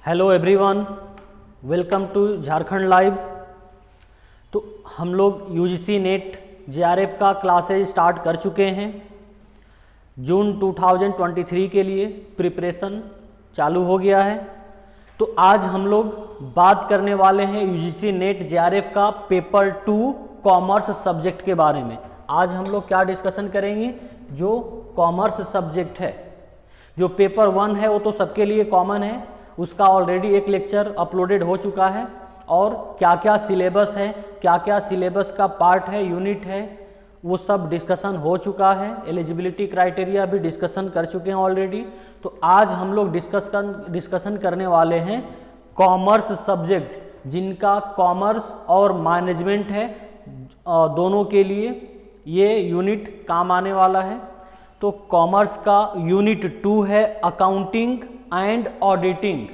Hello everyone, welcome to Jharkhand live. तो हम लोग यूजीसी नेट जेआरएफ का क्लासेज स्टार्ट कर चुके हैं। जून 2023 के लिए प्रिपरेशन चालू हो गया है। तो आज हम लोग बात करने वाले हैं यूजीसी नेट जेआरएफ का पेपर 2 कॉमर्स सब्जेक्ट के बारे में। आज हम लोग क्या डिस्कशन करेंगे, जो कॉमर्स सब्जेक्ट है। जो पेपर 1 है वो तो सबके लिए कॉमन है, उसका ऑलरेडी एक लेक्चर अपलोडेड हो चुका है। और क्या क्या सिलेबस है, क्या क्या सिलेबस का पार्ट है, यूनिट है, वो सब डिस्कशन हो चुका है। एलिजिबिलिटी क्राइटेरिया भी डिस्कशन कर चुके हैं ऑलरेडी। तो आज हम लोग डिस्कशन करने वाले हैं कॉमर्स सब्जेक्ट, जिनका कॉमर्स और मैनेजमेंट है, दोनों के लिए ये यूनिट काम आने वाला है। तो कॉमर्स का यूनिट 2 है अकाउंटिंग एंड ऑडिटिंग।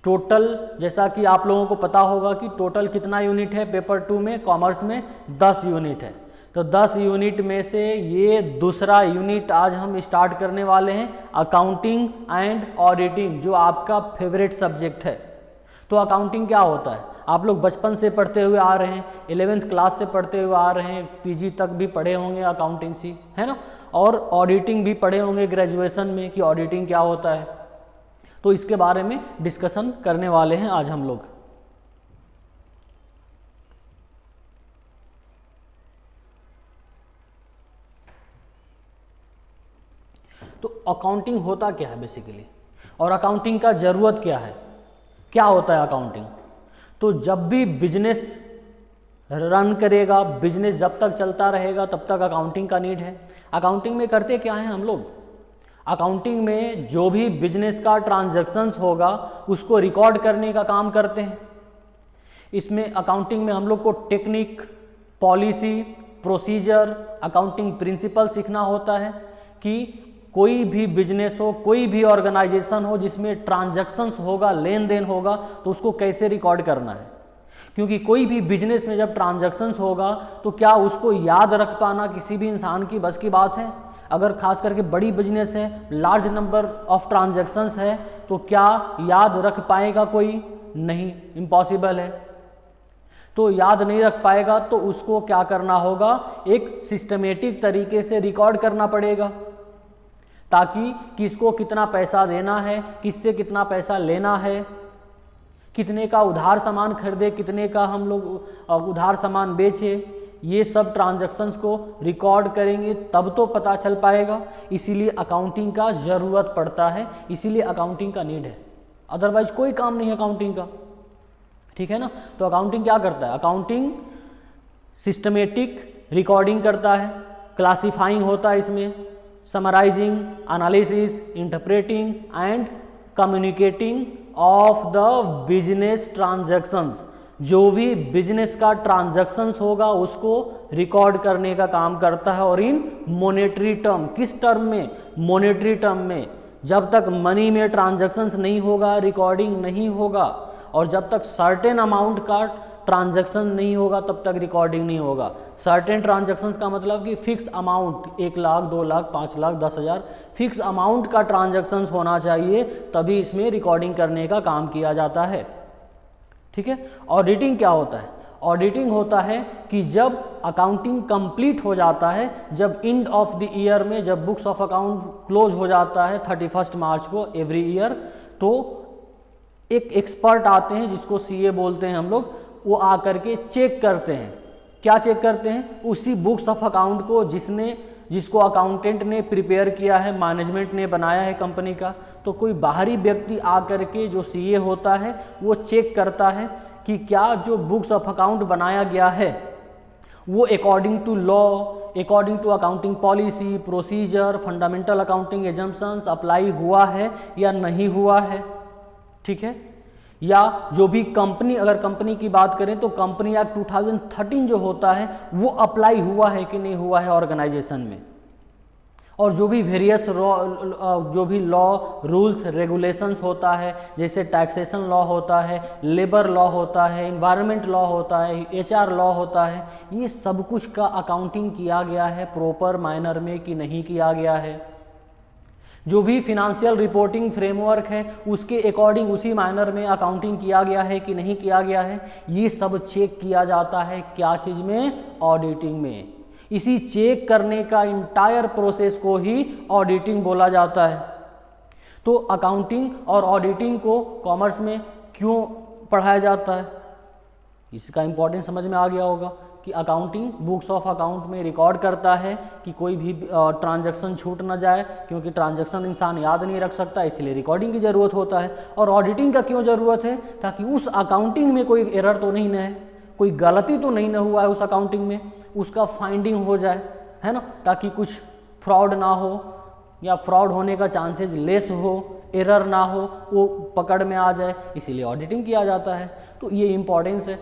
टोटल जैसा कि आप लोगों को पता होगा कि टोटल कितना यूनिट है पेपर 2 में, कॉमर्स में 10 यूनिट है। तो 10 यूनिट में से ये दूसरा यूनिट आज हम स्टार्ट करने वाले हैं, अकाउंटिंग एंड ऑडिटिंग, जो आपका फेवरेट सब्जेक्ट है। तो अकाउंटिंग क्या होता है, आप लोग बचपन से पढ़ते हुए आ रहे हैं, 11th क्लास से पढ़ते हुए आ रहे हैं, पीजी तक भी पढ़े होंगे अकाउंटेंसी, है ना। और ऑडिटिंग भी पढ़े होंगे ग्रेजुएशन में कि ऑडिटिंग क्या होता है। तो इसके बारे में डिस्कशन करने वाले हैं आज हम लोग। तो अकाउंटिंग होता क्या है बेसिकली, और अकाउंटिंग का ज़रूरत क्या है, क्या होता है अकाउंटिंग। तो जब भी बिजनेस रन करेगा, बिजनेस जब तक चलता रहेगा तब तक अकाउंटिंग का नीड है। अकाउंटिंग में करते क्या हैं हम लोग, अकाउंटिंग में जो भी बिजनेस का ट्रांजैक्शंस होगा उसको रिकॉर्ड करने का काम करते हैं। इसमें अकाउंटिंग में हम लोग को technique, policy, procedure, accounting principle सीखना होता है कि कोई भी बिजनेस हो, कोई भी ऑर्गेनाइजेशन हो जिसमें ट्रांजैक्शंस होगा, लेन देन होगा, तो उसको कैसे रिकॉर्ड करना है। क्योंकि कोई भी बिजनेस में जब ट्रांजैक्शंस होगा तो क्या उसको याद रख पाना किसी भी इंसान की बस की बात है। अगर खास करके बड़ी बिजनेस है, लार्ज नंबर ऑफ ट्रांजैक्शंस है, तो क्या याद रख पाएगा कोई, नहीं, इम्पॉसिबल है। तो याद नहीं रख पाएगा तो उसको क्या करना होगा, एक सिस्टमेटिक तरीके से रिकॉर्ड करना पड़ेगा, ताकि किसको कितना पैसा देना है, किससे कितना पैसा लेना है, कितने का उधार सामान खरीदे, कितने का हम लोग उधार सामान बेचे, ये सब ट्रांजैक्शंस को रिकॉर्ड करेंगे तब तो पता चल पाएगा। इसीलिए अकाउंटिंग का ज़रूरत पड़ता है, इसीलिए अकाउंटिंग का नीड है, अदरवाइज कोई काम नहीं है अकाउंटिंग का, ठीक है ना। तो अकाउंटिंग क्या करता है, अकाउंटिंग सिस्टमेटिक रिकॉर्डिंग करता है, क्लासीफाइंग होता है इसमें, summarising, analysis, interpreting and communicating of the business transactions. जो भी बिजनेस का ट्रांजैक्शंस होगा उसको रिकॉर्ड करने का काम करता है। और इन मॉनेटरी टर्म, किस टर्म में, मॉनेटरी टर्म में। जब तक मनी में ट्रांजैक्शंस नहीं होगा रिकॉर्डिंग नहीं होगा, और जब तक सर्टेन अमाउंट का ट्रांजैक्शन नहीं होगा तब तक रिकॉर्डिंग नहीं होगा। सर्टेन ट्रांजैक्शंस का मतलब कि fix amount, 1 lakh, 2 lakh, 5 lakh, 10,000, fix amount का ट्रांजैक्शंस होना चाहिए, तभी इसमें रिकॉर्डिंग करने का काम किया जाता है, ठीक है। ऑडिटिंग क्या होता है, ऑडिटिंग होता है कि जब अकाउंटिंग कंप्लीट हो जाता है, जब एंड ऑफ द ईयर में, जब बुक्स ऑफ अकाउंट क्लोज हो जाता है 31 मार्च को एवरी ईयर, तो एक एक्सपर्ट आते हैं जिसको सीए बोलते हैं हम लोग, वो आकर के चेक करते हैं। क्या चेक करते हैं, उसी बुक्स ऑफ अकाउंट को जिसको अकाउंटेंट ने प्रिपेयर किया है, मैनेजमेंट ने बनाया है कंपनी का। तो कोई बाहरी व्यक्ति आकर के, जो सीए होता है, वो चेक करता है कि क्या जो बुक्स ऑफ अकाउंट बनाया गया है वो according to law, according to accounting policy, procedure, fundamental accounting assumptions apply हुआ है या नहीं हुआ है, ठीक है। या जो भी कंपनी, अगर कंपनी की बात करें तो कंपनी एक्ट 2013 जो होता है वो अप्लाई हुआ है कि नहीं हुआ है ऑर्गेनाइजेशन में। और जो भी वेरियस जो भी लॉ, रूल्स, रेगुलेशंस होता है, जैसे टैक्सेशन लॉ होता है, लेबर लॉ होता है, इन्वायरमेंट लॉ होता है, एचआर लॉ होता है, ये सब कुछ का अकाउंटिंग किया गया है प्रॉपर मैनर में कि नहीं किया गया है। जो भी फिनेंशियल रिपोर्टिंग फ्रेमवर्क है उसके अकॉर्डिंग उसी मैनर में अकाउंटिंग किया गया है कि नहीं किया गया है, ये सब चेक किया जाता है क्या चीज़ में, ऑडिटिंग में। इसी चेक करने का इंटायर प्रोसेस को ही ऑडिटिंग बोला जाता है। तो अकाउंटिंग और ऑडिटिंग को कॉमर्स में क्यों पढ़ाया जाता है, इसका इंपॉर्टेंस समझ में आ गया होगा कि अकाउंटिंग बुक्स ऑफ अकाउंट में रिकॉर्ड करता है कि कोई भी ट्रांजैक्शन छूट ना जाए, क्योंकि ट्रांजैक्शन इंसान याद नहीं रख सकता, इसलिए रिकॉर्डिंग की ज़रूरत होता है। और ऑडिटिंग का क्यों ज़रूरत है, ताकि उस अकाउंटिंग में कोई एरर तो नहीं है, कोई गलती तो नहीं न हुआ है उस अकाउंटिंग में, उसका फाइंडिंग हो जाए, है ना, ताकि कुछ फ्रॉड ना हो या फ्रॉड होने का चांसेस लेस हो, एरर ना हो, वो पकड़ में आ जाए, इसीलिए ऑडिटिंग किया जाता है। तो ये इम्पॉर्टेंस है।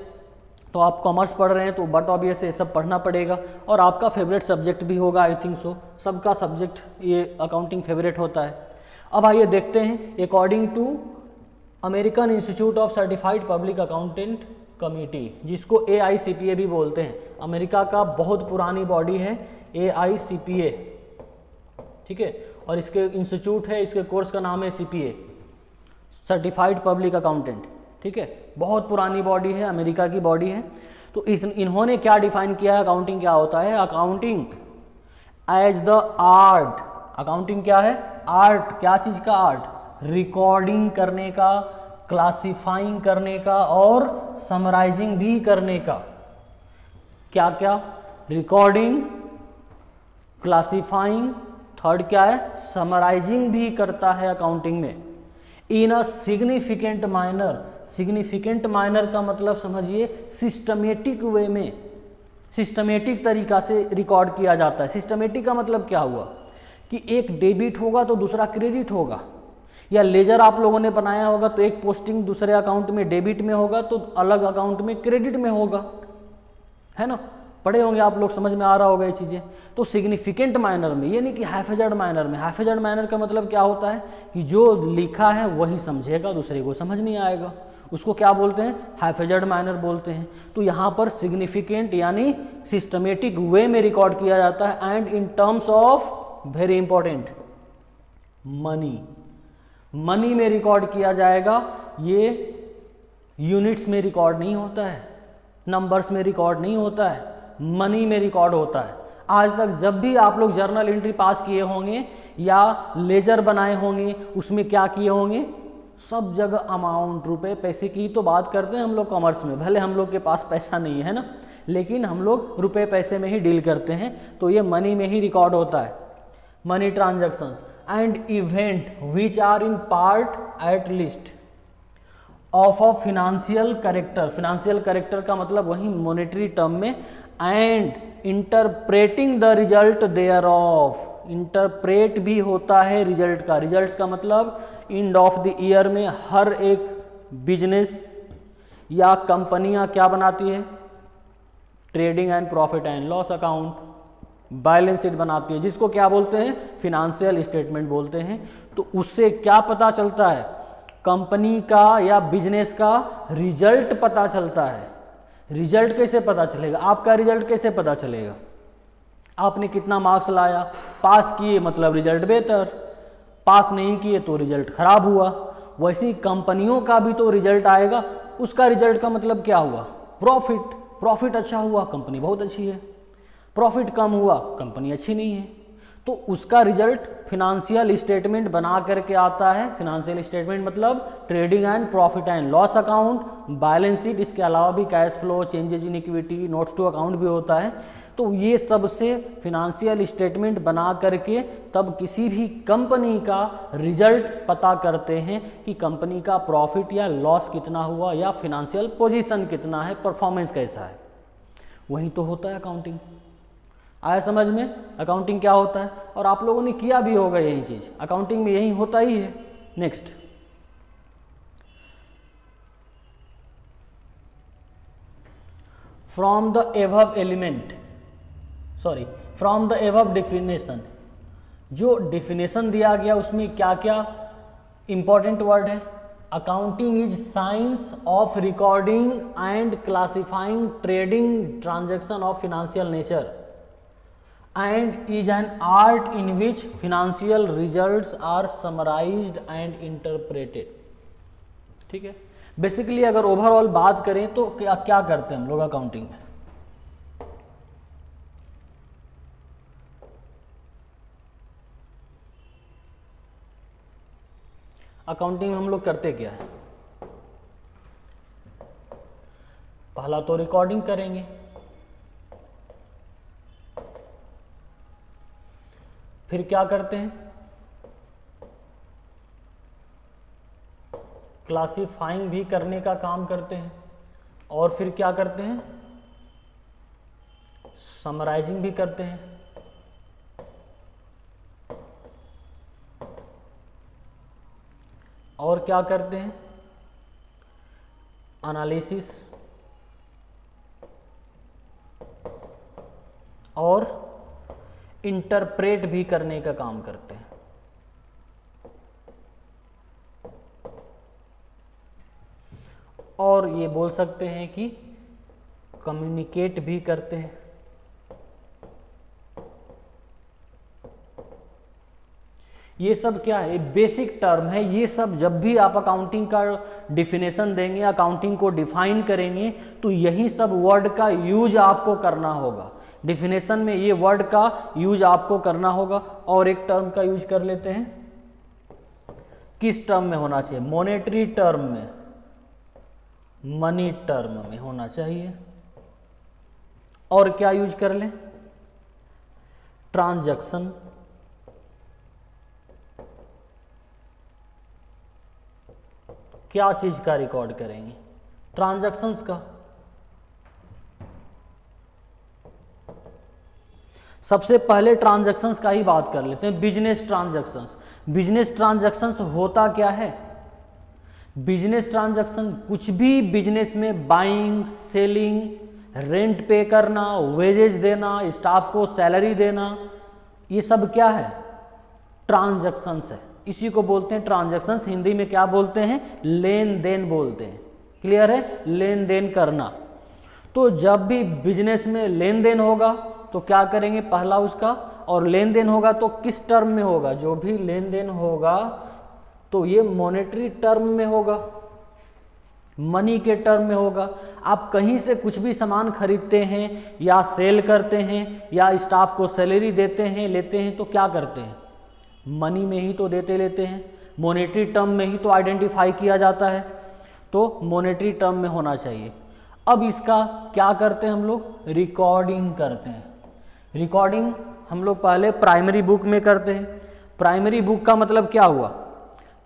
तो आप कॉमर्स पढ़ रहे हैं तो बट ऑब्वियस ये सब पढ़ना पड़ेगा, और आपका फेवरेट सब्जेक्ट भी होगा, आई थिंक सो, सबका सब्जेक्ट ये अकाउंटिंग फेवरेट होता है। अब आइए देखते हैं according to American Institute of Certified Public Accountant committee, जिसको AICPA भी बोलते हैं, अमेरिका का बहुत पुरानी बॉडी है AICPA, ठीक है, और इसके इंस्टीट्यूट है, इसके कोर्स का नाम है CPA, सर्टिफाइड पब्लिक अकाउंटेंट, ठीक है, बहुत पुरानी बॉडी है, अमेरिका की बॉडी है। तो इन्होंने क्या डिफाइन किया है, अकाउंटिंग क्या होता है, accounting as the art, accounting क्या है, आर्ट, क्या चीज़ का आर्ट, रिकॉर्डिंग करने का, क्लासिफाइंग करने का और समराइजिंग भी करने का। क्या क्या, रिकॉर्डिंग, क्लासिफाइंग, थर्ड क्या है, समराइजिंग भी करता है अकाउंटिंग में, in a significant minor. Significant minor का मतलब समझिए सिस्टमेटिक वे में, सिस्टमेटिक तरीका से रिकॉर्ड किया जाता है। सिस्टमेटिक का मतलब क्या हुआ कि एक डेबिट होगा तो दूसरा क्रेडिट होगा, या लेजर आप लोगों ने बनाया होगा तो एक पोस्टिंग दूसरे अकाउंट में डेबिट में होगा तो अलग अकाउंट में क्रेडिट में होगा, है ना, पढ़े होंगे आप लोग, समझ में आ रहा होगा ये चीज़ें। तो सिग्निफिकेंट माइनर में, ये नहीं कि हाफ हेजर्ड माइनर में। हाफ हेजर्ड माइनर का मतलब क्या होता है कि जो लिखा है वही समझेगा, दूसरे को समझ नहीं आएगा, उसको क्या बोलते हैं, हाफ हेजर्ड माइनर बोलते हैं। तो यहाँ पर सिग्निफिकेंट यानी सिस्टमेटिक वे में रिकॉर्ड किया जाता है, and in terms of, very important, money, money में रिकॉर्ड किया जाएगा। ये यूनिट्स में रिकॉर्ड नहीं होता है, नंबर्स में रिकॉर्ड नहीं होता है, मनी में रिकॉर्ड होता है। आज तक जब भी आप लोग जर्नल एंट्री पास किए होंगे या लेजर बनाए होंगे, उसमें क्या किए होंगे, सब जगह अमाउंट, रुपए पैसे की तो बात करते हैं हम लोग कॉमर्स में, भले हम लोग के पास पैसा नहीं है ना, लेकिन हम लोग रुपए पैसे में ही डील करते हैं, तो ये मनी में ही रिकॉर्ड होता है। Money transactions and event which are in part at least of a financial character. Financial character का मतलब वही मॉनेटरी टर्म में, and interpreting the result thereof, interpret भी होता है रिजल्ट का। रिजल्ट का मतलब एंड ऑफ द ईयर में हर एक बिजनेस या कंपनियां क्या बनाती है, trading and profit and loss account, balance sheet बनाती है, जिसको क्या बोलते हैं, फिनेंशियल स्टेटमेंट बोलते हैं। तो उससे क्या पता चलता है, कंपनी का या बिजनेस का रिजल्ट पता चलता है। रिजल्ट कैसे पता चलेगा, आपका रिजल्ट कैसे पता चलेगा, आपने कितना मार्क्स लाया, पास किए मतलब रिजल्ट बेहतर, पास नहीं किए तो रिजल्ट खराब हुआ। वैसी कंपनियों का भी तो रिजल्ट आएगा, उसका रिजल्ट का मतलब क्या हुआ, प्रॉफिट, प्रॉफिट अच्छा हुआ कंपनी बहुत अच्छी है, प्रॉफिट कम हुआ कंपनी अच्छी नहीं है। तो उसका रिजल्ट फिनेंशियल स्टेटमेंट बना करके आता है। फिनेंशियल स्टेटमेंट मतलब trading and profit and loss account, balance sheet, इसके अलावा भी cash flow, changes in equity, notes to account भी होता है। तो ये सब से फिनेंशियल स्टेटमेंट बना करके तब किसी भी कंपनी का रिजल्ट पता करते हैं कि कंपनी का प्रॉफिट या लॉस कितना हुआ या फिनेंशियल पोजीशन कितना है, परफॉर्मेंस कैसा है। वही तो होता है अकाउंटिंग। आया समझ में अकाउंटिंग क्या होता है, और आप लोगों ने किया भी होगा यही चीज़, अकाउंटिंग में यही होता ही है। Next, from the above element, sorry from the above definition, जो डेफिनेशन दिया गया उसमें क्या क्या इंपॉर्टेंट वर्ड है, accounting is science of recording and classifying trading transaction of financial nature and is an art in which financial results are summarised and interpreted. ठीक है, basically अगर ओवरऑल बात करें तो क्या क्या करते हैं हम लोग अकाउंटिंग में। अकाउंटिंग में हम लोग करते क्या है, पहला तो रिकॉर्डिंग करेंगे, फिर क्या करते हैं, क्लासिफाइंग भी करने का काम करते हैं, और फिर क्या करते हैं, समराइजिंग भी करते हैं, और क्या करते हैं, एनालिसिस, और इंटरप्रेट भी करने का काम करते हैं। और ये बोल सकते हैं कि कम्युनिकेट भी करते हैं। ये सब क्या है, बेसिक टर्म है। ये सब जब भी आप अकाउंटिंग का डिफिनेशन देंगे, अकाउंटिंग को डिफाइन करेंगे, तो यही सब वर्ड का यूज आपको करना होगा। डिफिनेशन में ये वर्ड का यूज आपको करना होगा। और एक टर्म का यूज कर लेते हैं, किस टर्म में होना चाहिए, मॉनेटरी टर्म में, मनी टर्म में होना चाहिए। और क्या यूज कर लें, ट्रांजैक्शन, क्या चीज का रिकॉर्ड करेंगे, ट्रांजैक्शंस का। सबसे पहले ट्रांजैक्शंस का ही बात कर लेते हैं, बिजनेस ट्रांजैक्शंस। बिजनेस ट्रांजैक्शंस होता क्या है, बिजनेस ट्रांजैक्शन कुछ भी बिजनेस में बाइंग, सेलिंग, रेंट पे करना, वेजेज देना, स्टाफ को सैलरी देना, ये सब क्या है, ट्रांजैक्शंस है। इसी को बोलते हैं ट्रांजैक्शंस। हिंदी में क्या बोलते हैं, लेन देन बोलते हैं। क्लियर है, लेन देन करना। तो जब भी बिजनेस में लेन देन होगा तो क्या करेंगे, पहला उसका, और लेन देन होगा तो किस टर्म में होगा, जो भी लेन देन होगा तो ये मॉनेटरी टर्म में होगा, मनी के टर्म में होगा। आप कहीं से कुछ भी सामान खरीदते हैं या सेल करते हैं या स्टाफ को सैलरी देते हैं, लेते हैं, तो क्या करते हैं, मनी में ही तो देते लेते हैं, मॉनेटरी टर्म में ही तो आइडेंटिफाई किया जाता है। तो मॉनेटरी टर्म में होना चाहिए। अब इसका क्या करते हैं हम लोग, रिकॉर्डिंग करते हैं। रिकॉर्डिंग हम लोग पहले प्राइमरी बुक में करते हैं। प्राइमरी बुक का मतलब क्या हुआ,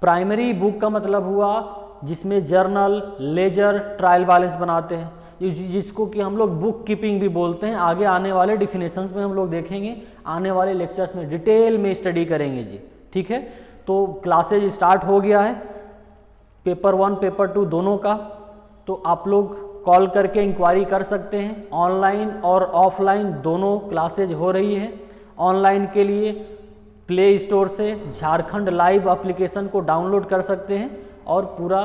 प्राइमरी बुक का मतलब हुआ जिसमें जर्नल, लेजर, ट्रायल बैलेंस बनाते हैं, जिसको कि हम लोग बुक कीपिंग भी बोलते हैं। आगे आने वाले डिफिनेशंस में हम लोग देखेंगे, आने वाले लेक्चर्स में डिटेल में स्टडी करेंगे जी। ठीक है, तो क्लासेज स्टार्ट हो गया है, पेपर 1 पेपर 2 दोनों का। तो आप लोग कॉल करके इंक्वायरी कर सकते हैं। ऑनलाइन और ऑफलाइन दोनों क्लासेज हो रही है। ऑनलाइन के लिए प्ले स्टोर से झारखंड लाइव एप्लीकेशन को डाउनलोड कर सकते हैं और पूरा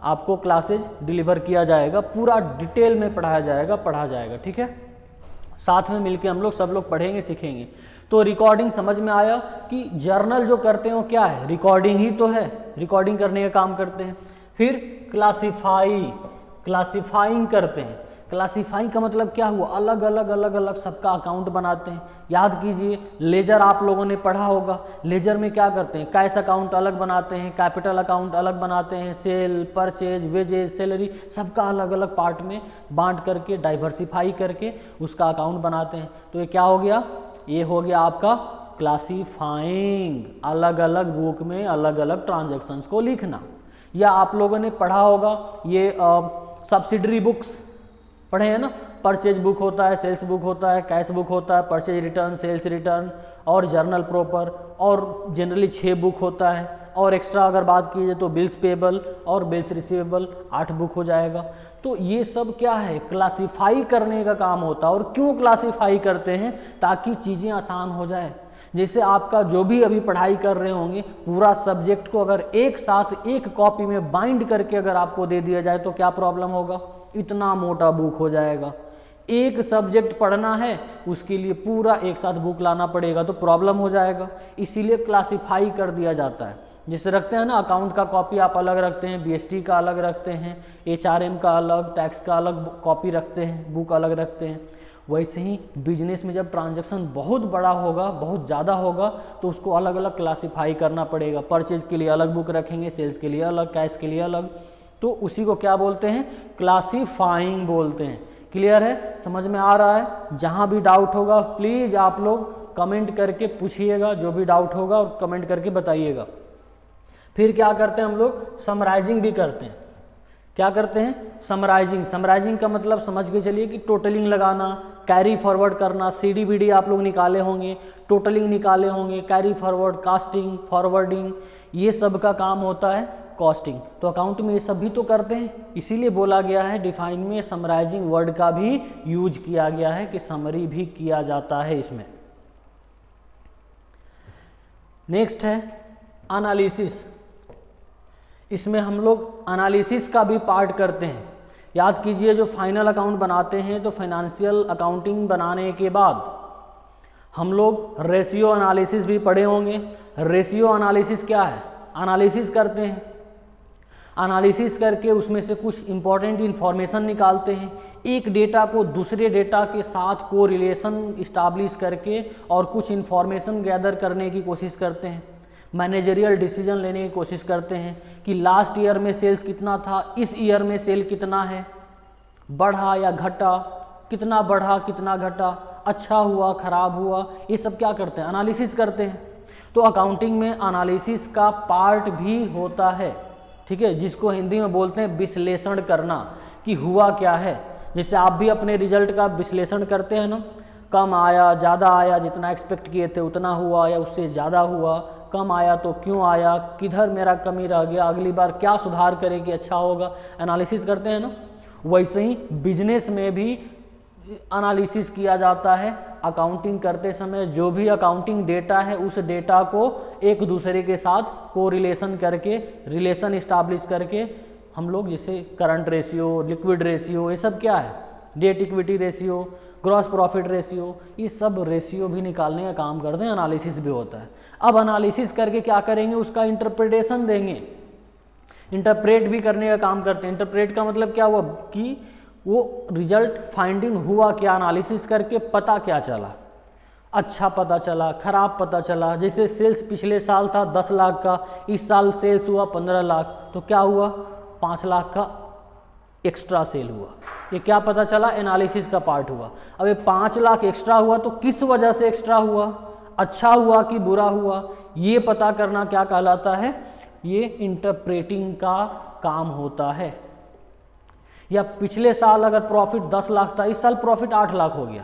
आपको क्लासेज डिलीवर किया जाएगा, पूरा डिटेल में पढ़ा जाएगा। ठीक है, साथ में मिलके हम लोग सब लोग पढ़ेंगे, सीखेंगे। तो रिकॉर्डिंग समझ में आया कि जर्नल जो करते हैं वो क्या है, रिकॉर्डिंग ही तो है, रिकॉर्डिंग करने का काम करते हैं। फिर क्लासिफाइंग करते हैं। क्लासिफाइंग का मतलब क्या हुआ, अलग अलग सबका अकाउंट बनाते हैं। याद कीजिए, लेजर आप लोगों ने पढ़ा होगा। लेजर में क्या करते हैं, कैश अकाउंट अलग बनाते हैं, कैपिटल अकाउंट अलग बनाते हैं, सेल, परचेज, वेजेज, सैलरी, सबका अलग अलग पार्ट में बांट करके, डाइवर्सिफाई करके उसका अकाउंट बनाते हैं। तो ये क्या हो गया, ये हो गया आपका क्लासिफाइंग, अलग अलग बुक में अलग अलग ट्रांजैक्शंस को लिखना। या आप लोगों ने पढ़ा होगा ये सब्सिडरी बुक्स पढ़े हैं ना, परचेज बुक होता है, सेल्स बुक होता है, कैश बुक होता है, परचेज रिटर्न, सेल्स रिटर्न और जर्नल प्रॉपर, और जनरली 6 बुक होता है। और एक्स्ट्रा अगर बात की जाए तो बिल्स पेबल और बिल्स रिसीवेबल 8 बुक हो जाएगा। तो ये सब क्या है, क्लासिफाई करने का काम होता है। और क्यों क्लासिफाई करते हैं, ताकि चीज़ें आसान हो जाए। जैसे आपका जो भी अभी पढ़ाई कर रहे होंगे, पूरा सब्जेक्ट को अगर एक साथ एक कॉपी में बाइंड करके अगर आपको दे दिया जाए तो क्या प्रॉब्लम होगा, इतना मोटा बुक हो जाएगा। एक सब्जेक्ट पढ़ना है उसके लिए पूरा एक साथ बुक लाना पड़ेगा तो प्रॉब्लम हो जाएगा, इसीलिए क्लासिफाई कर दिया जाता है। जैसे रखते हैं ना, अकाउंट का कॉपी आप अलग रखते हैं, बीएसटी का अलग रखते हैं, एचआरएम का अलग, टैक्स का अलग कॉपी रखते हैं, बुक अलग रखते हैं। वैसे ही बिजनेस में जब ट्रांजैक्शन बहुत बड़ा होगा, बहुत ज़्यादा होगा, तो उसको अलग अलग क्लासिफाई करना पड़ेगा। परचेज के लिए अलग बुक रखेंगे, सेल्स के लिए अलग, कैश के लिए अलग, तो उसी को क्या बोलते हैं, क्लासीफाइंग बोलते हैं। क्लियर है, समझ में आ रहा है? जहाँ भी डाउट होगा प्लीज़ आप लोग कमेंट करके पूछिएगा, जो भी डाउट होगा और कमेंट करके बताइएगा। फिर क्या करते हैं हम लोग, समराइजिंग भी करते हैं। क्या करते हैं, समराइजिंग। समराइजिंग का मतलब समझ के चलिए कि टोटलिंग लगाना, कैरी फॉरवर्ड करना, सीडीबीडी आप लोग निकाले होंगे, टोटलिंग निकाले होंगे, कैरी फॉरवर्ड, कास्टिंग, फॉरवर्डिंग, ये सब का काम होता है कॉस्टिंग। तो अकाउंट में ये सब भी तो करते हैं, इसीलिए बोला गया है डिफाइन में समराइजिंग वर्ड का भी यूज किया गया है कि समरी भी किया जाता है इसमें। नेक्स्ट है एनालिसिस। इसमें हम लोग एनालिसिस का भी पार्ट करते हैं। याद कीजिए, जो फाइनल अकाउंट बनाते हैं तो फाइनेंशियल अकाउंटिंग बनाने के बाद हम लोग रेशियो एनालिसिस भी पढ़े होंगे। रेशियो एनालिसिस क्या है, एनालिसिस करते हैं, एनालिसिस करके उसमें से कुछ इंपॉर्टेंट इन्फॉर्मेशन निकालते हैं, एक डेटा को दूसरे डेटा के साथ को रिलेशन इस्टाब्लिश करके और कुछ इन्फॉर्मेशन गैदर करने की कोशिश करते हैं। मैनेजरियल डिसीजन लेने की कोशिश करते हैं कि लास्ट ईयर में सेल्स कितना था, इस ईयर में सेल कितना है, बढ़ा या घटा, कितना बढ़ा कितना घटा, अच्छा हुआ खराब हुआ, ये सब क्या करते हैं, एनालिसिस करते हैं। तो अकाउंटिंग में एनालिसिस का पार्ट भी होता है, ठीक है, जिसको हिंदी में बोलते हैं विश्लेषण करना कि हुआ क्या है। जैसे आप भी अपने रिजल्ट का विश्लेषण करते हैं ना, कम आया, ज़्यादा आया, जितना एक्सपेक्ट किए थे उतना हुआ या उससे ज़्यादा हुआ, कम आया तो क्यों आया, किधर मेरा कमी रह गया, अगली बार क्या सुधार करें कि अच्छा होगा, एनालिसिस करते हैं ना। वैसे ही बिजनेस में भी एनालिसिस किया जाता है। अकाउंटिंग करते समय जो भी अकाउंटिंग डेटा है उस डेटा को एक दूसरे के साथ कोरिलेशन करके, रिलेशन इस्टाब्लिश करके हम लोग, जैसे करंट रेशियो, लिक्विड रेशियो, ये सब क्या है, debt equity ratio, gross profit ratio, ये सब रेशियो भी निकालने का काम करते हैं, एनालिसिस भी होता है। अब एनालिसिस करके क्या करेंगे, उसका इंटरप्रिटेशन देंगे, इंटरप्रेट भी करने का काम करते हैं। इंटरप्रेट का मतलब क्या हुआ कि वो रिजल्ट फाइंडिंग हुआ क्या, एनालिसिस करके पता क्या चला, अच्छा पता चला, खराब पता चला। जैसे सेल्स पिछले साल था 10 लाख का, इस साल सेल्स हुआ 15 लाख, तो क्या हुआ, 5 लाख का एक्स्ट्रा सेल हुआ। ये क्या पता चला, एनालिसिस का पार्ट हुआ। अब ये 5 लाख एक्स्ट्रा हुआ तो किस वजह से एक्स्ट्रा हुआ, अच्छा हुआ कि बुरा हुआ, ये पता करना क्या कहलाता है, ये इंटरप्रेटिंग का काम होता है। या पिछले साल अगर प्रॉफिट 10 लाख था, इस साल प्रॉफिट 8 लाख हो गया,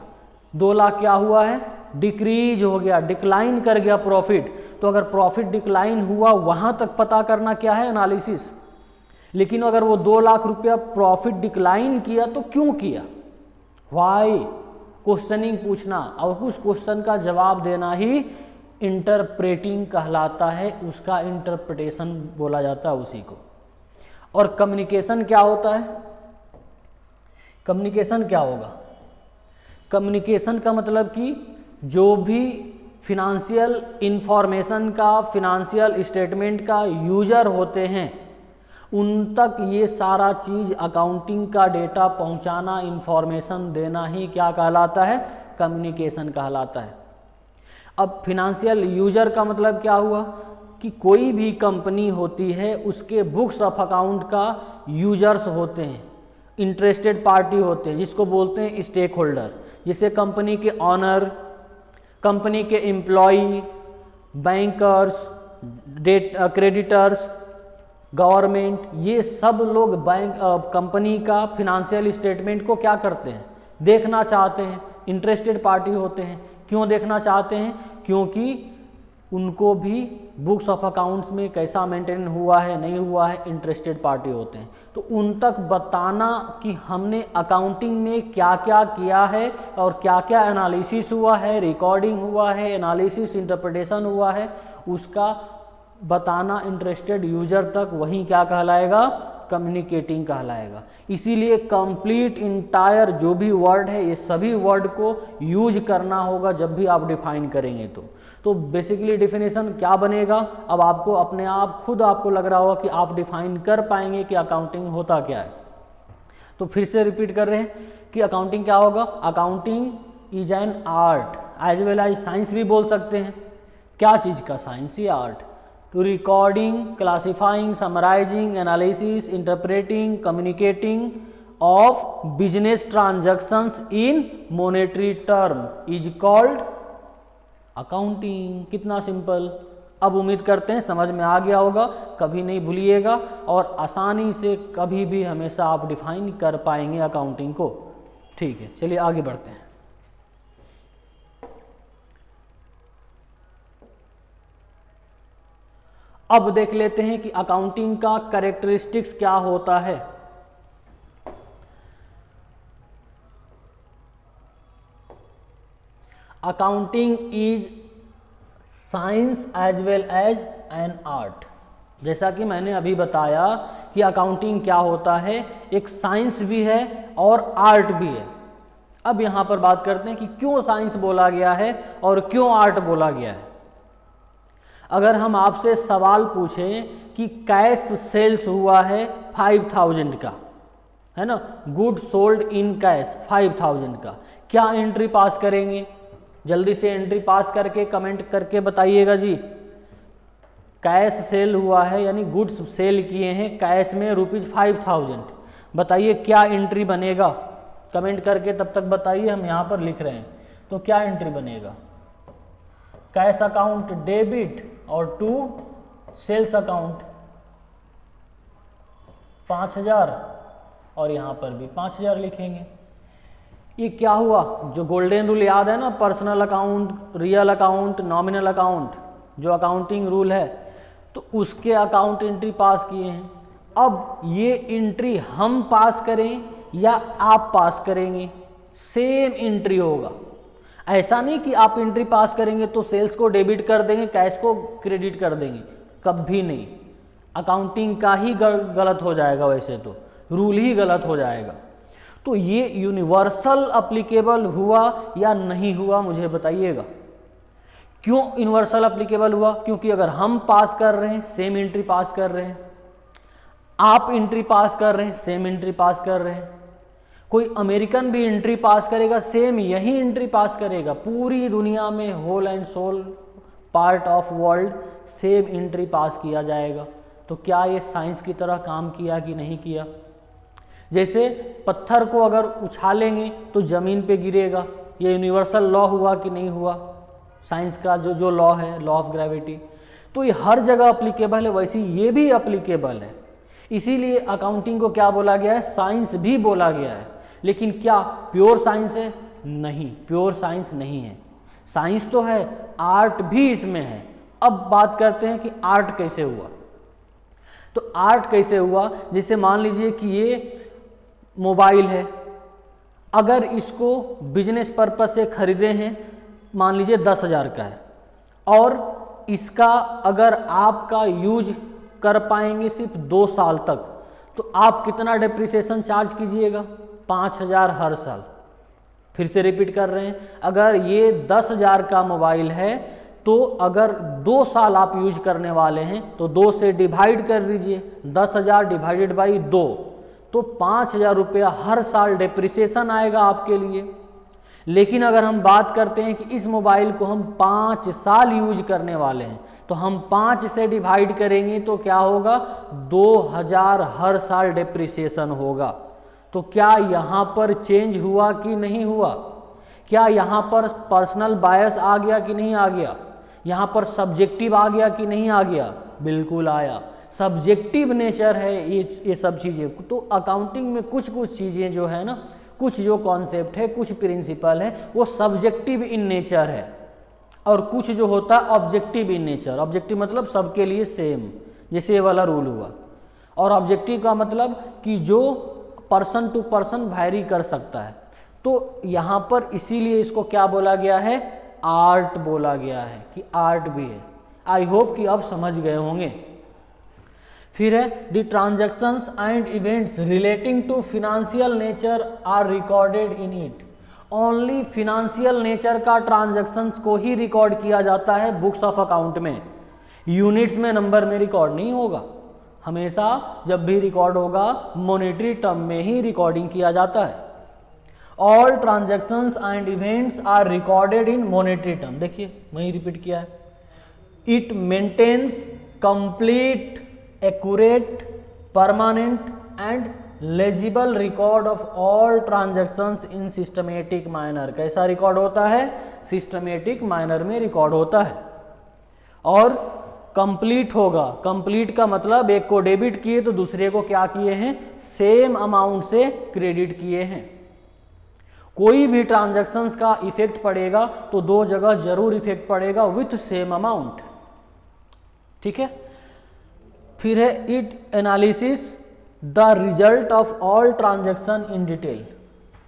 2 लाख क्या हुआ है, डिक्रीज हो गया, डिक्लाइन कर गया प्रॉफिट। तो अगर प्रॉफिट डिक्लाइन हुआ वहां तक पता करना क्या है, एनालिसिस। लेकिन अगर वो 2 लाख रुपया प्रॉफिट डिक्लाइन किया तो क्यों किया, वाई, क्वेश्चनिंग पूछना और उस क्वेश्चन का जवाब देना ही इंटरप्रेटिंग कहलाता है, उसका इंटरप्रिटेशन बोला जाता है उसी को। और कम्युनिकेशन क्या होता है, कम्युनिकेशन क्या होगा, कम्युनिकेशन का मतलब कि जो भी फिनेंशियल इंफॉर्मेशन का, फिनेंशियल स्टेटमेंट का यूजर होते हैं उन तक ये सारा चीज़ अकाउंटिंग का डेटा पहुंचाना, इंफॉर्मेशन देना ही क्या कहलाता है, कम्युनिकेशन कहलाता है। अब फिनेंशियल यूजर का मतलब क्या हुआ कि कोई भी कंपनी होती है उसके बुक्स ऑफ अकाउंट का यूजर्स होते हैं, इंटरेस्टेड पार्टी होते हैं, जिसको बोलते हैं स्टेक होल्डर। जैसे कंपनी के ऑनर, कंपनी के employee, bankers, debt creditors, government, ये सब लोग बैंक कंपनी का फिनेंशियल स्टेटमेंट को क्या करते हैं, देखना चाहते हैं, इंटरेस्टेड पार्टी होते हैं। क्यों देखना चाहते हैं, क्योंकि उनको भी बुक्स ऑफ अकाउंट्स में कैसा मेंटेन हुआ है नहीं हुआ है, इंटरेस्टेड पार्टी होते हैं। तो उन तक बताना कि हमने अकाउंटिंग में क्या क्या किया है और क्या क्या एनालिसिस हुआ है, रिकॉर्डिंग हुआ है, एनालिसिस इंटरप्रिटेशन हुआ है, उसका बताना इंटरेस्टेड यूजर तक, वही क्या कहलाएगा, कम्युनिकेटिंग कहलाएगा। इसीलिए कंप्लीट इंटायर जो भी वर्ड है ये सभी वर्ड को यूज करना होगा जब भी आप डिफाइन करेंगे। तो बेसिकली डिफिनेशन क्या बनेगा, अब आपको अपने आप खुद आपको लग रहा होगा कि आप डिफाइन कर पाएंगे कि अकाउंटिंग होता क्या है। तो फिर से रिपीट कर रहे हैं कि अकाउंटिंग क्या होगा। Accounting is an art as well as science भी बोल सकते हैं। क्या चीज़ का, साइंस या art. To recording, classifying, summarising, analysis, interpreting, communicating of business transactions in monetary term is called accounting. कितना सिंपल। अब उम्मीद करते हैं समझ में आ गया होगा, कभी नहीं भूलिएगा और आसानी से कभी भी हमेशा आप डिफाइन कर पाएंगे अकाउंटिंग को। ठीक है, चलिए आगे बढ़ते हैं। अब देख लेते हैं कि अकाउंटिंग का कैरेक्टरिस्टिक्स क्या होता है। Accounting is science as well as an art. जैसा कि मैंने अभी बताया कि अकाउंटिंग क्या होता है, एक साइंस भी है और आर्ट भी है। अब यहाँ पर बात करते हैं कि क्यों साइंस बोला गया है और क्यों आर्ट बोला गया है। अगर हम आपसे सवाल पूछें कि कैश सेल्स हुआ है 5000 का, है ना, गुड सोल्ड इन कैश 5000 का, क्या एंट्री पास करेंगे? जल्दी से एंट्री पास करके कमेंट करके बताइएगा जी। कैश सेल हुआ है यानी गुड्स सेल किए हैं कैश में ₹5000, बताइए क्या एंट्री बनेगा? कमेंट करके तब तक बताइए, हम यहाँ पर लिख रहे हैं। तो क्या एंट्री बनेगा? कैश अकाउंट डेबिट और टू सेल्स अकाउंट 5000 और यहाँ पर भी 5000 लिखेंगे। ये क्या हुआ? जो गोल्डन रूल याद है ना, personal account, real account, nominal account, जो अकाउंटिंग रूल है, तो उसके अकाउंट एंट्री पास किए हैं। अब ये एंट्री हम पास करें या आप पास करेंगे, सेम एंट्री होगा। ऐसा नहीं कि आप एंट्री पास करेंगे तो सेल्स को डेबिट कर देंगे, कैश को क्रेडिट कर देंगे, कभी नहीं। अकाउंटिंग का ही गलत हो जाएगा, वैसे तो रूल ही गलत हो जाएगा। तो ये यूनिवर्सल अप्लीकेबल हुआ या नहीं हुआ, मुझे बताइएगा। क्यों यूनिवर्सल अप्लीकेबल हुआ? क्योंकि अगर हम पास कर रहे हैं सेम एंट्री पास कर रहे हैं, आप एंट्री पास कर रहे हैं सेम एंट्री पास कर रहे हैं, कोई अमेरिकन भी एंट्री पास करेगा सेम यही एंट्री पास करेगा। पूरी दुनिया में whole and sole part of world same entry pass किया जाएगा। तो क्या ये साइंस की तरह काम किया कि नहीं किया? जैसे पत्थर को अगर उछालेंगे तो ज़मीन पे गिरेगा, ये यूनिवर्सल लॉ हुआ कि नहीं हुआ? साइंस का जो लॉ है, लॉ ऑफ ग्रेविटी, तो ये हर जगह अप्लीकेबल है, वैसे ये भी अप्लीकेबल है। इसीलिए अकाउंटिंग को क्या बोला गया है? साइंस भी बोला गया है। लेकिन क्या प्योर साइंस है? नहीं, प्योर साइंस नहीं है। साइंस तो है, आर्ट भी इसमें है। अब बात करते हैं कि आर्ट कैसे हुआ। तो आर्ट कैसे हुआ? जैसे मान लीजिए कि ये मोबाइल है, अगर इसको बिजनेस पर्पस से खरीदे हैं, मान लीजिए 10,000 का है, और इसका अगर आपका यूज कर पाएंगे सिर्फ 2 साल तक, तो आप कितना डेप्रिसिएशन चार्ज कीजिएगा? 5,000 हर साल। फिर से रिपीट कर रहे हैं, अगर ये 10,000 का मोबाइल है तो अगर 2 साल आप यूज करने वाले हैं तो 2 से डिवाइड कर दीजिए, 10,000 डिवाइडेड बाई 2, तो 5,000 रुपया हर साल डेप्रिसिएशन आएगा आपके लिए। लेकिन अगर हम बात करते हैं कि इस मोबाइल को हम 5 साल यूज करने वाले हैं, तो हम 5 से डिवाइड करेंगे तो क्या होगा? 2,000 हर साल डेप्रिसिएशन होगा। तो क्या यहाँ पर चेंज हुआ कि नहीं हुआ? क्या यहाँ पर पर्सनल बायस आ गया कि नहीं आ गया? यहाँ पर सब्जेक्टिव आ गया कि नहीं आ गया? बिल्कुल आया। सब्जेक्टिव नेचर है ये सब चीज़ें। तो अकाउंटिंग में कुछ कुछ चीज़ें जो है ना, कुछ जो कॉन्सेप्ट है, कुछ प्रिंसिपल है, वो सब्जेक्टिव इन नेचर है, और कुछ जो होता है ऑब्जेक्टिव इन नेचर। ऑब्जेक्टिव मतलब सबके लिए सेम, जैसे ये वाला रूल हुआ। और ऑब्जेक्टिव का मतलब कि जो पर्सन टू पर्सन वैरी कर सकता है। तो यहाँ पर इसीलिए इसको क्या बोला गया है? आर्ट बोला गया है, कि आर्ट भी है। आई होप कि अब समझ गए होंगे। फिर है the transactions and events relating to financial nature are recorded in it. Only financial nature का ट्रांजैक्शंस को ही रिकॉर्ड किया जाता है बुक्स ऑफ अकाउंट में, यूनिट्स में नंबर में रिकॉर्ड नहीं होगा। हमेशा जब भी रिकॉर्ड होगा मॉनेटरी टर्म में ही रिकॉर्डिंग किया जाता है। All transactions and events are recorded in monetary term, देखिए वही रिपीट किया है। It maintains complete, accurate, permanent and legible record of all transactions in systematic manner. कैसा रिकॉर्ड होता है? सिस्टमेटिक माइनर में रिकॉर्ड होता है। और कंप्लीट होगा, कंप्लीट का मतलब एक को डेबिट किए तो दूसरे को क्या किए हैं? सेम अमाउंट से क्रेडिट किए हैं। कोई भी ट्रांजैक्शंस का इफेक्ट पड़ेगा तो दो जगह जरूर इफेक्ट पड़ेगा विथ सेम अमाउंट, ठीक है। फिर है it analysis the result of all transaction in detail.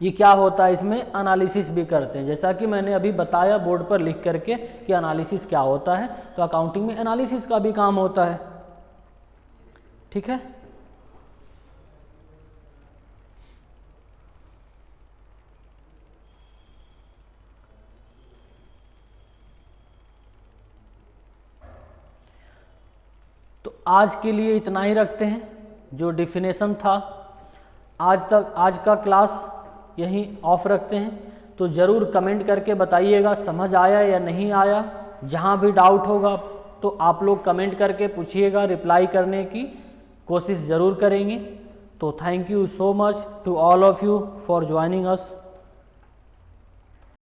ये क्या होता है? इसमें एनालिसिस भी करते हैं, जैसा कि मैंने अभी बताया बोर्ड पर लिख करके कि एनालिसिस क्या होता है। तो अकाउंटिंग में एनालिसिस का भी काम होता है, ठीक है। तो आज के लिए इतना ही रखते हैं, जो डिफिनेशन था आज का क्लास यहीं ऑफ रखते हैं। तो ज़रूर कमेंट करके बताइएगा समझ आया या नहीं आया। जहाँ भी डाउट होगा तो आप लोग कमेंट करके पूछिएगा, रिप्लाई करने की कोशिश ज़रूर करेंगे। तो thank you so much to all of you for joining us.